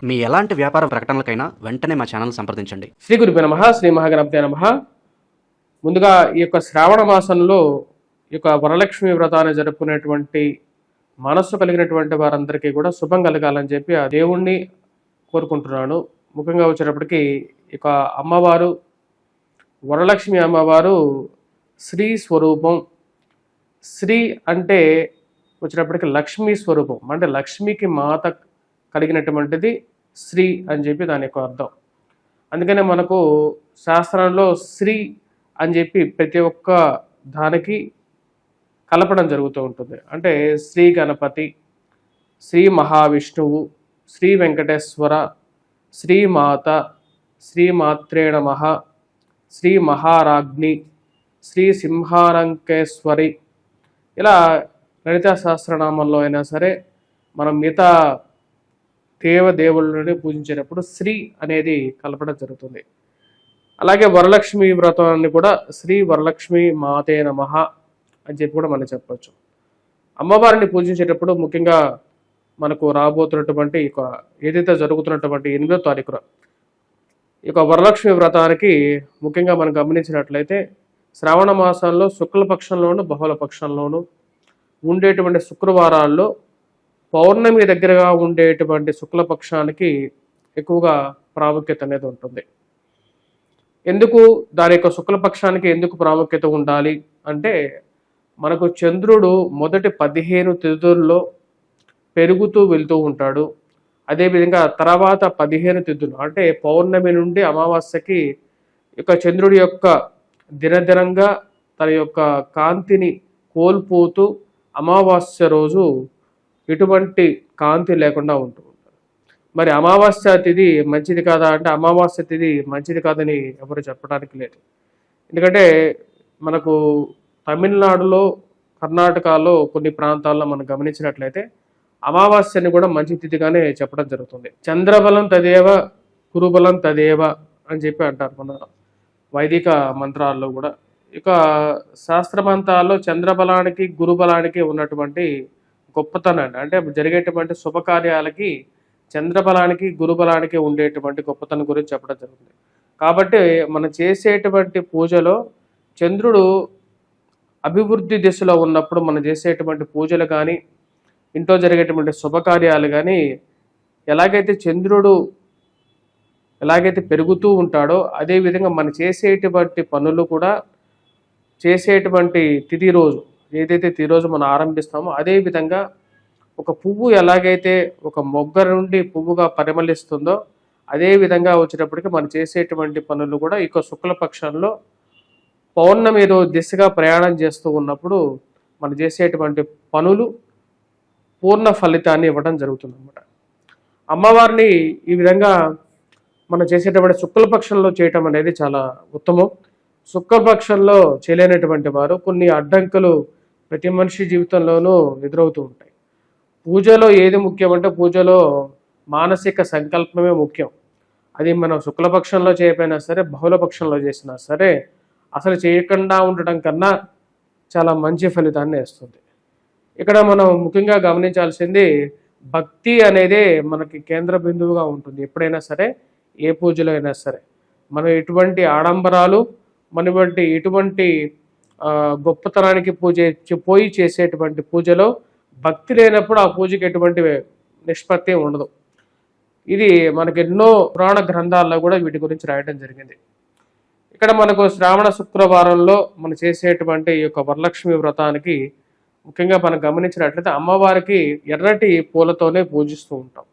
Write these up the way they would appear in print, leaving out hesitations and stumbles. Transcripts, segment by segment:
మీ ఎలాంటి వ్యాపార ప్రకటనలకైనా వెంటనే మా ఛానల్ సంప్రదించండి. శ్రీ గురుభ్యో నమః, శ్రీ మహాగణపతే నమః. ముందుగా ఈ యొక్క శ్రావణ మాసంలో ఈ యొక్క వరలక్ష్మి వ్రతాన్ని జరుపుకునేటువంటి మనస్సు కలిగినటువంటి వారందరికీ కూడా శుభం కలగాలని చెప్పి ఆ దేవుణ్ణి కోరుకుంటున్నాను. ముఖ్యంగా వచ్చేటప్పటికి ఇక అమ్మవారు వరలక్ష్మి అమ్మవారు శ్రీ స్వరూపం. శ్రీ అంటే వచ్చేటప్పటికి లక్ష్మీ స్వరూపం, అంటే లక్ష్మికి మాత కలిగినటువంటిది శ్రీ అని చెప్పి దాని యొక్క అర్థం. అందుకనే మనకు శాస్త్రంలో శ్రీ అని చెప్పి ప్రతి ఒక్క దానికి కలపడం జరుగుతూ ఉంటుంది. అంటే శ్రీ గణపతి, శ్రీ మహావిష్ణువు, శ్రీ వెంకటేశ్వర, శ్రీమాత, శ్రీమాత్రే నమః, శ్రీ మహారాజ్ఞి, శ్రీ సింహాలంకేశ్వరి, ఇలా లలితా సహస్రనామంలో అయినా సరే మనం మిగతా దేవుళ్ళని పూజించేటప్పుడు శ్రీ అనేది కలపడం జరుగుతుంది. అలాగే వరలక్ష్మి వ్రతాన్ని కూడా శ్రీ వరలక్ష్మి మాతే నమః అని చెప్పి కూడా మనం చెప్పచ్చు. అమ్మవారిని పూజించేటప్పుడు ముఖ్యంగా మనకు రాబోతున్నటువంటి ఏదైతే జరుగుతున్నటువంటి 8వ తారీఖున ఈ వరలక్ష్మి వ్రతానికి ముఖ్యంగా మనం గమనించినట్లయితే శ్రావణ మాసంలో శుక్లపక్షంలోను బహుళ పక్షంలోను ఉండేటువంటి శుక్రవారాల్లో పౌర్ణమి దగ్గరగా ఉండేటువంటి శుక్లపక్షానికి ఎక్కువగా ప్రాముఖ్యత అనేది ఉంటుంది. ఎందుకు దాని యొక్క శుక్లపక్షానికి ఎందుకు ప్రాముఖ్యత ఉండాలి అంటే, మనకు చంద్రుడు మొదటి 15 తిథుల్లో పెరుగుతూ వెళ్తూ ఉంటాడు. అదేవిధంగా తర్వాత 15 తిథులు అంటే పౌర్ణమి నుండి అమావాస్యకి చంద్రుడి యొక్క దినదినంగా తన యొక్క కాంతిని కోల్పోతూ అమావాస్య రోజు ఎటువంటి కాంతి లేకుండా ఉంటూ ఉంటారు. మరి అమావాస్య తిథి మంచిది కాదా అంటే అమావాస్య తిథి మంచిది కాదని ఎవరు చెప్పడానికి లేదు. ఎందుకంటే మనకు తమిళనాడులో, కర్ణాటకలో కొన్ని ప్రాంతాల్లో మనం గమనించినట్లయితే అమావాస్యని కూడా మంచి తిథిగానే చెప్పడం జరుగుతుంది. చంద్రబలం తదేవ గురుబలం తదేవ అని చెప్పి అంటారు మన వైదిక మంత్రాల్లో కూడా. శాస్త్రమంతాల్లో చంద్రబలానికి గురుబలానికి ఉన్నటువంటి గొప్పతనాన్ని, అంటే జరిగేటువంటి శుభకార్యాలకి చంద్రబలానికి గురుబలానికి ఉండేటువంటి గొప్పతనం గురించి చెప్పడం జరుగుతుంది. కాబట్టి మనం చేసేటువంటి పూజలో చంద్రుడు అభివృద్ధి దిశలో ఉన్నప్పుడు మనం చేసేటువంటి పూజలు కానీ ఇంట్లో జరిగేటువంటి శుభకార్యాలు కానీ ఎలాగైతే చంద్రుడు ఎలాగైతే పెరుగుతూ ఉంటాడో అదేవిధంగా మనం చేసేటువంటి పనులు కూడా చేసేటువంటి తిథి రోజు ఏదైతే తిథి రోజు మనం ఆరంభిస్తామో అదేవిధంగా ఒక పువ్వు ఎలాగైతే ఒక మొగ్గ నుండి పువ్వుగా పరిమళిస్తుందో అదేవిధంగా వచ్చేటప్పటికి మనం చేసేటువంటి పనులు కూడా శుక్లపక్షంలో పౌర్ణమి రోజు దిశగా ప్రయాణం చేస్తూ ఉన్నప్పుడు మనం చేసేటువంటి పనులు పూర్ణ ఫలితాన్ని ఇవ్వడం జరుగుతుంది అన్నమాట. అమ్మవారిని ఈ విధంగా మనం చేసేటువంటి శుక్లపక్షంలో చేయటం అనేది చాలా ఉత్తమం. శుక్లపక్షంలో చేయలేనటువంటి వారు కొన్ని అడ్డంకులు ప్రతి మనిషి జీవితంలోనూ ఎదురవుతూ ఉంటాయి. పూజలో ఏది ముఖ్యం అంటే పూజలో మానసిక సంకల్పమే ముఖ్యం. అది మనం శుక్లపక్షంలో చేయకపోయినా సరే బహుళపక్షంలో చేసినా సరే అసలు చేయకుండా ఉండటం కన్నా చాలా మంచి ఫలితాన్ని ఇస్తుంది. ఇక్కడ మనం ముఖ్యంగా గమనించాల్సింది భక్తి అనేదే మనకి కేంద్ర బిందువుగా ఉంటుంది. ఎప్పుడైనా సరే ఏ పూజలో అయినా సరే మనం ఎటువంటి ఆడంబరాలు మనటువంటి ఎటువంటి గొప్పతనానికి పోయి చేసేటువంటి పూజలో భక్తి లేనప్పుడు ఆ పూజకి ఎటువంటి నిష్పత్తి ఉండదు. ఇది మనకు ఎన్నో పురాణ గ్రంథాల్లో కూడా వీటి గురించి రాయడం జరిగింది. ఇక్కడ మనకు శ్రావణ శుక్రవారంలో మనం చేసేటువంటి ఈ వరలక్ష్మి వ్రతానికి ముఖ్యంగా మనం గమనించినట్లయితే అమ్మవారికి ఎర్రటి పూలతోనే పూజిస్తూ ఉంటాం.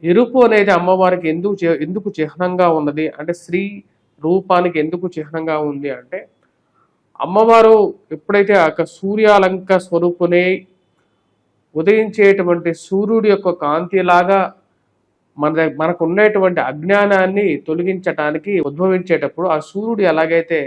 ఎరుపు అనేది అమ్మవారికి ఎందుకు చిహ్నంగా ఉన్నది అంటే శ్రీ రూపానికి ఎందుకు చిహ్నంగా ఉంది అంటే, అమ్మవారు ఎప్పుడైతే సూర్యాలంక స్వరూపునే ఉదయించేటువంటి సూర్యుడి యొక్క కాంతిలాగా మనకు ఉండేటువంటి అజ్ఞానాన్ని తొలగించటానికి ఉద్భవించేటప్పుడు ఆ సూర్యుడు ఎలాగైతే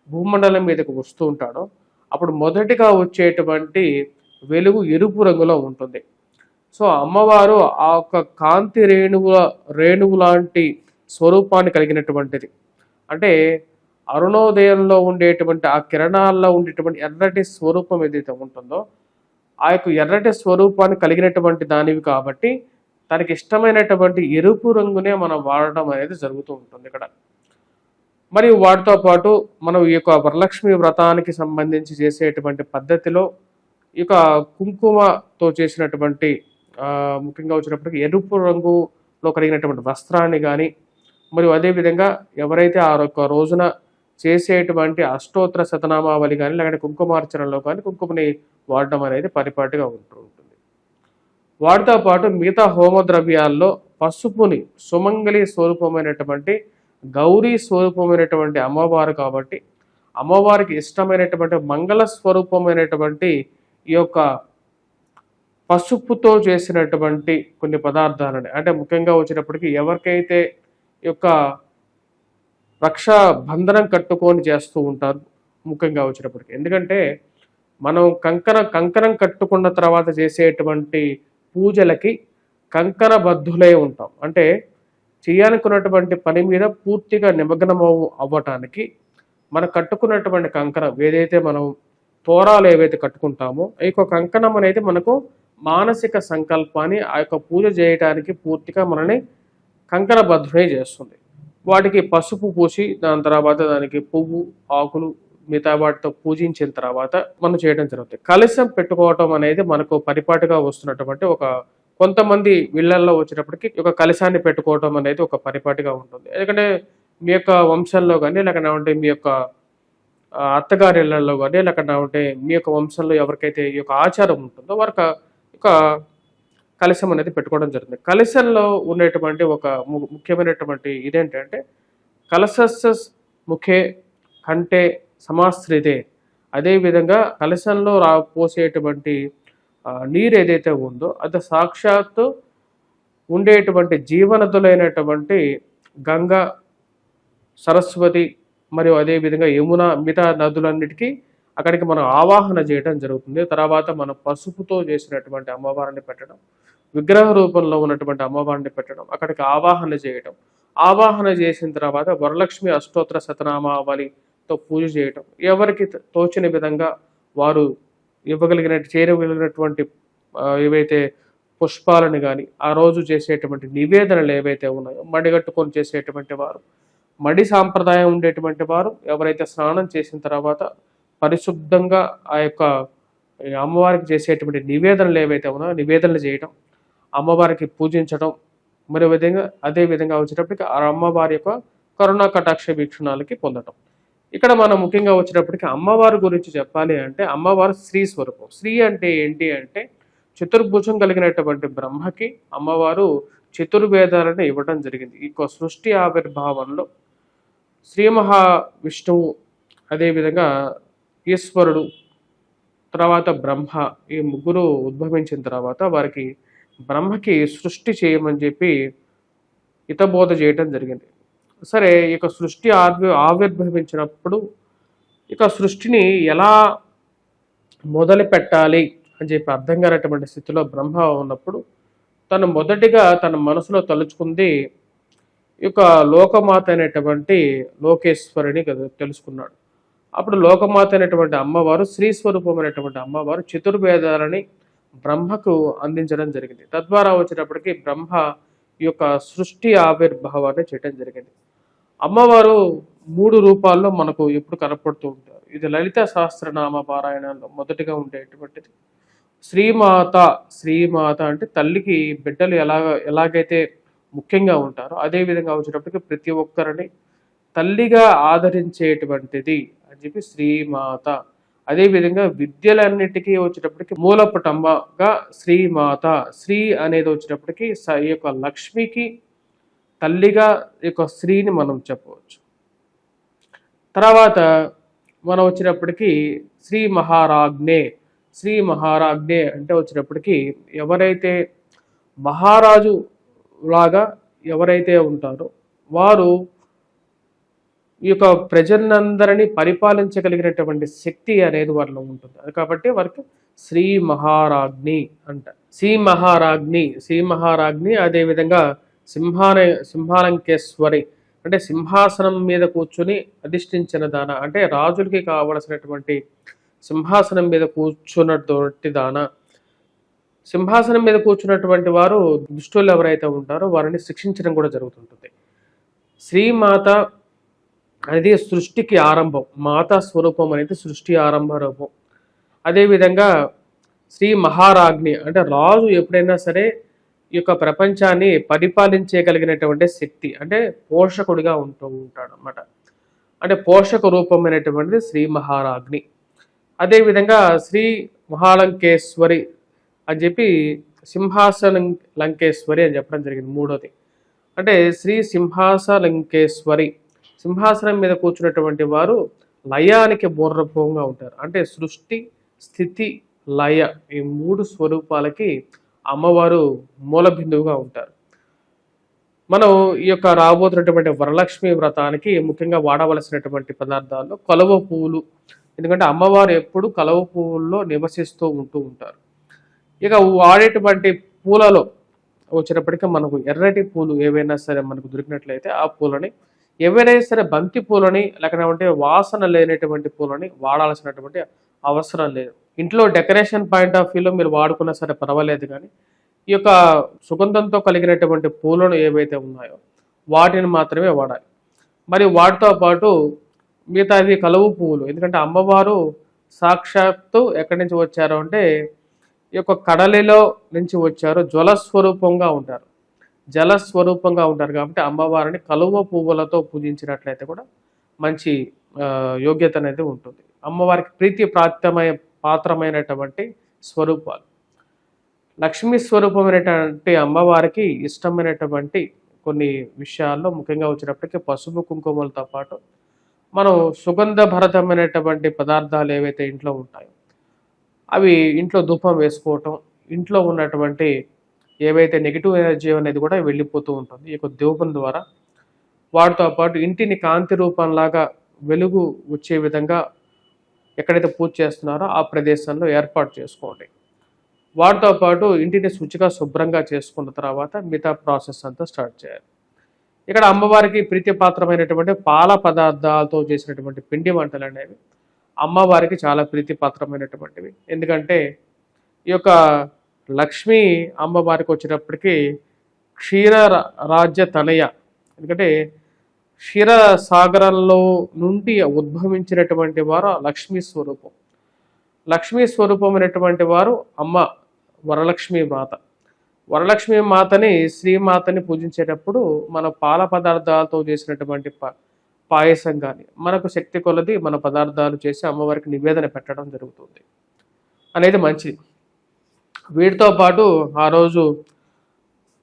భూమండలం మీదకు వస్తూ ఉంటాడో అప్పుడు మొదటిగా వచ్చేటువంటి వెలుగు ఎరుపు రంగులో ఉంటుంది. సో అమ్మవారు ఆ కాంతి రేణువు లాంటి స్వరూపాన్ని కలిగినటువంటిది. అంటే అరుణోదయంలో ఉండేటువంటి ఆ కిరణాల్లో ఉండేటువంటి ఎర్రటి స్వరూపం ఏదైతే ఉంటుందో ఆ యొక్క ఎర్రటి స్వరూపాన్ని కలిగినటువంటి దానివి కాబట్టి తనకి ఇష్టమైనటువంటి ఎరుపు రంగునే మనం వాడడం అనేది జరుగుతూ ఉంటుంది ఇక్కడ. మరియు వాటితో పాటు మనం ఈ యొక్క వరలక్ష్మి వ్రతానికి సంబంధించి చేసేటువంటి పద్ధతిలో ఈ యొక్క కుంకుమతో చేసినటువంటి ముఖ్యంగా వచ్చినప్పటికీ ఎరుపు రంగులో కలిగినటువంటి వస్త్రాన్ని కానీ, మరియు అదేవిధంగా ఎవరైతే ఆ యొక్క రోజున చేసేటువంటి అష్టోత్తర శతనామావళి కానీ లేకపోతే కుంకుమార్చనలో కానీ కుంకుమని వాడడం అనేది పరిపాటిగా ఉంటూ ఉంటుంది. వాటితో పాటు మిగతా హోమ ద్రవ్యాల్లో పసుపుని సుమంగళి స్వరూపమైనటువంటి గౌరీ స్వరూపమైనటువంటి అమ్మవారు కాబట్టి అమ్మవారికి ఇష్టమైనటువంటి మంగళ స్వరూపమైనటువంటి ఈ యొక్క పసుపుతో చేసినటువంటి కొన్ని పదార్థాలని, అంటే ముఖ్యంగా వచ్చినప్పటికీ ఎవరికైతే ఈ యొక్క రక్షా బంధనం కట్టుకొని చేస్తూ ఉంటారు ముఖ్యంగా వచ్చినప్పటికీ, ఎందుకంటే మనం కంకణం కట్టుకున్న తర్వాత చేసేటువంటి పూజలకి కంకణబద్ధులై ఉంటాం. అంటే చేయాలనుకున్నటువంటి పని మీద పూర్తిగా నిమగ్నం అవ్వటానికి మనం కట్టుకున్నటువంటి కంకణం ఏదైతే మనం తోరాలు ఏవైతే కట్టుకుంటామో ఈ యొక్క కంకణం అనేది మనకు మానసిక సంకల్పాన్ని ఆ యొక్క పూజ చేయడానికి పూర్తిగా మనని కంకణబద్ధుడే చేస్తుంది. వాటికి పసుపు పూసి దాని తర్వాత దానికి పువ్వు ఆకులు మిగతా వాటితో పూజించిన తర్వాత మనం చేయడం జరుగుతుంది. కలశం పెట్టుకోవటం అనేది మనకు పరిపాటిగా వస్తున్నటువంటి ఒక కొంతమంది వీళ్ళల్లో వచ్చినప్పటికీ ఒక కలశాన్ని పెట్టుకోవటం అనేది ఒక పరిపాటిగా ఉంటుంది. ఎందుకంటే మీ యొక్క వంశంలో కానీ లేకపోతే మీ యొక్క అత్తగారి ఇళ్లలో కానీ లేకపోతే మీ యొక్క వంశంలో ఎవరికైతే ఈ యొక్క ఆచారం ఉంటుందో వారికి ఒక కలశం అనేది పెట్టుకోవడం జరుగుతుంది. కలశంలో ఉండేటువంటి ఒక ముఖ్యమైనటువంటి ఇదేంటంటే కలశస్య ముఖే కంటే సమాశ్రితే, అదేవిధంగా కలశంలో పోసేటువంటి నీరు ఏదైతే ఉందో అది సాక్షాత్తు ఉండేటువంటి జీవనదులైనటువంటి గంగా, సరస్వతి మరియు అదేవిధంగా యమున మిగతా నదులన్నిటికీ అక్కడికి మనం ఆవాహన చేయడం జరుగుతుంది. తర్వాత మనం పసుపుతో చేసినటువంటి అమ్మవారిని పెట్టడం, విగ్రహ రూపంలో ఉన్నటువంటి అమ్మవారిని పెట్టడం, అక్కడికి ఆవాహన చేయడం, ఆవాహన చేసిన తర్వాత వరలక్ష్మి అష్టోత్తర శతనామావళితో పూజ చేయటం, ఎవరికి తోచిన విధంగా వారు చేరగలిగినటువంటి ఏవైతే పుష్పాలను కానీ ఆ రోజు చేసేటువంటి నివేదనలు ఏవైతే ఉన్నాయో మడిగట్టుకొని చేసేటువంటి వారు, మడి సాంప్రదాయం ఉండేటువంటి వారు ఎవరైతే స్నానం చేసిన తర్వాత పరిశుద్ధంగా ఆ యొక్క అమ్మవారికి చేసేటువంటి నివేదనలు ఏవైతే ఉన్నాయో నివేదనలు చేయటం, అమ్మవారికి పూజించడం, మరి అదే విధంగా వచ్చేటప్పటికి ఆ అమ్మవారి యొక్క కరుణా కటాక్ష వీక్షణాలకి పొందటం. ఇక్కడ మనం ముఖ్యంగా వచ్చేటప్పటికి అమ్మవారి గురించి చెప్పాలి అంటే అమ్మవారు స్త్రీ స్వరూపం. స్త్రీ అంటే ఏంటి అంటే చతుర్భుజం కలిగినటువంటి బ్రహ్మకి అమ్మవారు చతుర్వేదాలను ఇవ్వడం జరిగింది. ఈ సృష్టి ఆవిర్భావంలో శ్రీ మహావిష్ణువు, అదేవిధంగా ఈశ్వరుడు, తర్వాత బ్రహ్మ, ఈ ముగ్గురు ఉద్భవించిన తర్వాత వారికి బ్రహ్మకి సృష్టి చేయమని చెప్పి హితబోధ చేయటం జరిగింది. సరే, ఇక సృష్టి ఆవిర్భవించినప్పుడు ఇక సృష్టిని ఎలా మొదలు పెట్టాలి అని చెప్పి అర్థం కానటువంటి స్థితిలో బ్రహ్మ ఉన్నప్పుడు తను మొదటిగా తన మనసులో తలుచుకుంది ఈ యొక్క లోకమాత అనేటువంటి లోకేశ్వరిని తెలుసుకున్నాడు. అప్పుడు లోకమాత అనేటువంటి అమ్మవారు శ్రీ స్వరూపమైనటువంటి అమ్మవారు చతుర్వేదాలని బ్రహ్మకు అందించడం జరిగింది. తద్వారా వచ్చేటప్పటికి బ్రహ్మ ఈ యొక్క సృష్టి ఆవిర్భావాన్ని చేయడం జరిగింది. అమ్మవారు 3 రూపాల్లో మనకు ఎప్పుడు కనపడుతూ ఉంటారు. ఇది లలిత సహస్రనామ పారాయణంలో మొదటిగా ఉండేటువంటిది. శ్రీమాత. శ్రీమాత అంటే తల్లికి బిడ్డలు ఎలాగైతే ముఖ్యంగా ఉంటారో అదేవిధంగా వచ్చేటప్పటికి ప్రతి ఒక్కరిని తల్లిగా ఆదరించేటువంటిది అని చెప్పి శ్రీమాత. అదేవిధంగా విద్యలన్నిటికీ వచ్చేటప్పటికి మూలపుటమ్మగా శ్రీమాత. శ్రీ అనేది వచ్చేటప్పటికి ఈ యొక్క లక్ష్మికి తల్లిగా ఈ యొక్క స్త్రీని మనం చెప్పవచ్చు. తర్వాత మనం వచ్చినప్పటికీ శ్రీ మహారాజ్ఞే. శ్రీ మహారాజ్ఞే అంటే వచ్చినప్పటికీ ఎవరైతే మహారాజు లాగా ఎవరైతే ఉంటారో వారు ఈ యొక్క ప్రజలందరినీ పరిపాలించగలిగినటువంటి శక్తి అనేది వారిలో ఉంటుంది. అది కాబట్టి వారికి శ్రీ మహారాజ్ఞి అంట. శ్రీ మహారాజ్ఞి అదేవిధంగా సింహాలంకేశ్వరి అంటే సింహాసనం మీద కూర్చుని అధిష్ఠించిన దాన, అంటే రాజులకి కావలసినటువంటి సింహాసనం మీద కూర్చున్నటువంటి దాన. సింహాసనం మీద కూర్చున్నటువంటి వారు దుష్టులు ఎవరైతే ఉంటారో వారిని శిక్షించడం కూడా జరుగుతుంటుంది. శ్రీమాత అనేది సృష్టికి ఆరంభం, మాతా స్వరూపం అనేది సృష్టి ఆరంభ రూపం. అదేవిధంగా శ్రీ మహారాజ్ఞి అంటే రాజు ఎప్పుడైనా సరే ఈ యొక్క ప్రపంచాన్ని పరిపాలించగలిగినటువంటి శక్తి, అంటే పోషకుడిగా ఉంటూ ఉంటాడు అన్నమాట. అంటే పోషక రూపమైనటువంటిది శ్రీ మహారాజ్ఞి. అదేవిధంగా శ్రీ మహాలంకేశ్వరి అని చెప్పి సింహాసనం లంకేశ్వరి అని చెప్పడం జరిగింది మూడోది. అంటే శ్రీ సింహాసలంకేశ్వరి, సింహాసనం మీద కూర్చున్నటువంటి వారు లయానికి మూలరూపంగా ఉంటారు. అంటే సృష్టి, స్థితి, లయ ఈ మూడు స్వరూపాలకి అమ్మవారు మూల బిందువుగా ఉంటారు. మనం ఈ యొక్క రాబోతున్నటువంటి వరలక్ష్మి వ్రతానికి ముఖ్యంగా వాడవలసినటువంటి పదార్థాల్లో కలువ పువ్వులు, ఎందుకంటే అమ్మవారు ఎప్పుడు కలువ పువ్వుల్లో నివసిస్తూ ఉంటూ ఉంటారు. ఇక వాడేటువంటి పూలలో వచ్చినప్పటికీ మనకు ఎర్రటి పూలు ఏవైనా సరే మనకు దొరికినట్లయితే ఆ పూలని, ఏవైనా సరే బంతి పూలని లేకపోతే వాసన లేనటువంటి పూలని వాడాల్సినటువంటి అవసరం లేదు. ఇంట్లో డెకరేషన్ పాయింట్ ఆఫ్ వ్యూలో మీరు వాడుకున్నా సరే పర్వాలేదు, కానీ ఈ యొక్క సుగంధంతో కలిగినటువంటి పూలను ఏవైతే ఉన్నాయో వాటిని మాత్రమే వాడాలి. మరి వాటితో పాటు మిగతావి కలువ పువ్వులు, ఎందుకంటే అమ్మవారు సాక్షాత్తు ఎక్కడి నుంచి వచ్చారు అంటే ఈ యొక్క కడలిలో నుంచి వచ్చారు, జలస్వరూపంగా ఉంటారు, జలస్వరూపంగా ఉంటారు. కాబట్టి అమ్మవారిని కలువ పువ్వులతో పూజించినట్లయితే కూడా మంచి యోగ్యత అనేది ఉంటుంది. అమ్మవారికి ప్రీతి పాత్రమైనటువంటి స్వరూపాలు. లక్ష్మీ స్వరూపమైనటువంటి అమ్మవారికి ఇష్టమైనటువంటి కొన్ని విషయాల్లో ముఖ్యంగా వచ్చినప్పటికీ పసుపు కుంకుమలతో పాటు మనం సుగంధ భరితమైనటువంటి పదార్థాలు ఏవైతే ఇంట్లో ఉంటాయో అవి ఇంట్లో ధూపం వేసుకోవటం, ఇంట్లో ఉన్నటువంటి ఏవైతే నెగిటివ్ ఎనర్జీ అనేది కూడా వెళ్ళిపోతూ ఉంటుంది ఈ యొక్క ధూపం ద్వారా. వాటితో పాటు ఇంటిని కాంతి రూపంలాగా వెలుగు వచ్చే విధంగా ఎక్కడైతే పూజ చేస్తున్నారో ఆ ప్రదేశంలో ఏర్పాటు చేసుకోండి. వాటితో పాటు ఇంటిని శుచిగా శుభ్రంగా చేసుకున్న తర్వాత మిగతా ప్రాసెస్ అంతా స్టార్ట్ చేయాలి. ఇక్కడ అమ్మవారికి ప్రీతిపాత్రమైనటువంటి పాల పదార్థాలతో చేసినటువంటి పిండి వంటలు అనేవి అమ్మవారికి చాలా ప్రీతిపాత్రమైనటువంటివి. ఎందుకంటే ఈ యొక్క లక్ష్మీ అమ్మవారికి వచ్చినప్పటికీ క్షీర రాజ్య తనయ, ఎందుకంటే క్షీరసాగరంలో నుండి ఉద్భవించినటువంటి వారు లక్ష్మీ స్వరూపం. లక్ష్మీ స్వరూపమైనటువంటి వారు అమ్మ వరలక్ష్మి మాత. వరలక్ష్మి మాతని, శ్రీమాతని పూజించేటప్పుడు మన పాల పదార్థాలతో చేసినటువంటి పాయసం కానీ మనకు శక్తి కొలది మన పదార్థాలు చేసి అమ్మవారికి నివేదన పెట్టడం జరుగుతుంది అనేది మంచిది. వీటితో పాటు ఆ రోజు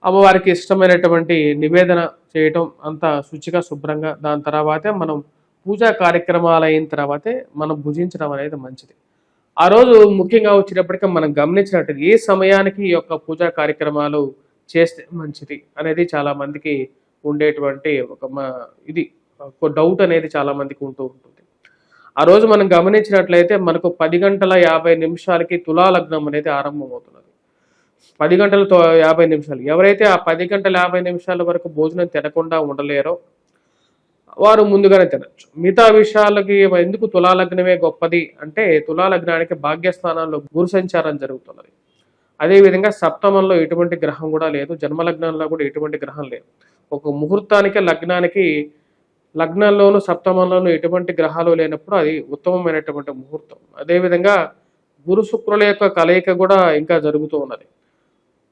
అమ్మవారికి ఇష్టమైనటువంటి నివేదన చేయటం అంతా శుచిగా శుభ్రంగా, దాని తర్వాతే మనం పూజా కార్యక్రమాలు అయిన తర్వాతే మనం భుజించడం అనేది మంచిది. ఆ రోజు ముఖ్యంగా వచ్చేటప్పటికీ మనం గమనించినట్టు ఏ సమయానికి ఈ యొక్క పూజా కార్యక్రమాలు చేస్తే మంచిది అనేది చాలా మందికి ఉండేటువంటి ఒక ఇది డౌట్ అనేది చాలా మందికి ఉంటూ ఉంటుంది. ఆ రోజు మనం గమనించినట్లయితే మనకు 10:50 తులాలగ్నం అనేది ఆరంభమవుతున్నది. 10:50 ఎవరైతే ఆ 10:50 వరకు భోజనం తినకుండా ఉండలేరో వారు ముందుగానే తినచ్చు. మిగతా విషయాలకి ఎందుకు తులాలగ్నమే గొప్పది అంటే తులాలగ్నానికి భాగ్యస్థానంలో గురు సంచారం జరుగుతున్నది. అదేవిధంగా సప్తమంలో ఎటువంటి గ్రహం కూడా లేదు, జన్మలగ్నంలో కూడా ఎటువంటి గ్రహం లేదు. ఒక ముహూర్తానికి లగ్నంలోను సప్తమంలోను ఎటువంటి గ్రహాలు లేనప్పుడు అది ఉత్తమమైనటువంటి ముహూర్తం. అదేవిధంగా గురు శుక్రుల యొక్క కలయిక కూడా ఇంకా జరుగుతూ ఉన్నది.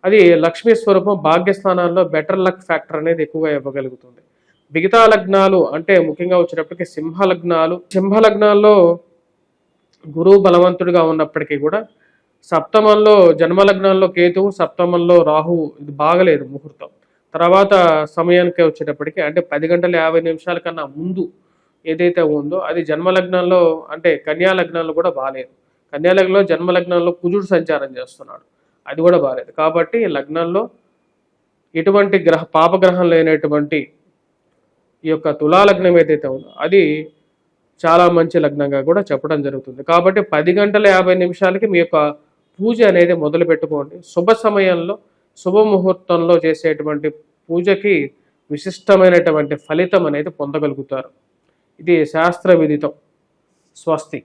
అది లక్ష్మీ స్వరూపం, భాగ్యస్థానాల్లో బెటర్ లక్ ఫ్యాక్టర్ అనేది ఎక్కువగా ఇవ్వగలుగుతుంది. మిగతా లగ్నాలు అంటే ముఖ్యంగా వచ్చేటప్పటికి సింహలగ్నాల్లో గురువు బలవంతుడిగా ఉన్నప్పటికీ కూడా సప్తమంలో జన్మలగ్నంలో కేతువు, సప్తమంలో రాహువు, ఇది బాగలేదు ముహూర్తం. తర్వాత సమయానికి వచ్చేటప్పటికి అంటే 10:50 కన్నా ముందు ఏదైతే ఉందో అది జన్మలగ్నంలో అంటే కన్యాలగ్నంలో కూడా బాగాలేదు. కన్యాలగ్నంలో జన్మలగ్నంలో కుజుడు సంచారం చేస్తున్నాడు, అది కూడా బాగాలేదు. కాబట్టి లగ్నంలో ఎటువంటి పాపగ్రహం లేనటువంటి ఈ యొక్క తులాలగ్నం ఏదైతే ఉందో అది చాలా మంచి లగ్నంగా కూడా చెప్పడం జరుగుతుంది. కాబట్టి 10:50 మీ యొక్క పూజ అనేది మొదలు పెట్టుకోండి. శుభ సమయంలో శుభముహూర్తంలో చేసేటువంటి పూజకి విశిష్టమైనటువంటి ఫలితం అనేది పొందగలుగుతారు. ఇది శాస్త్ర విదితం. స్వస్తి.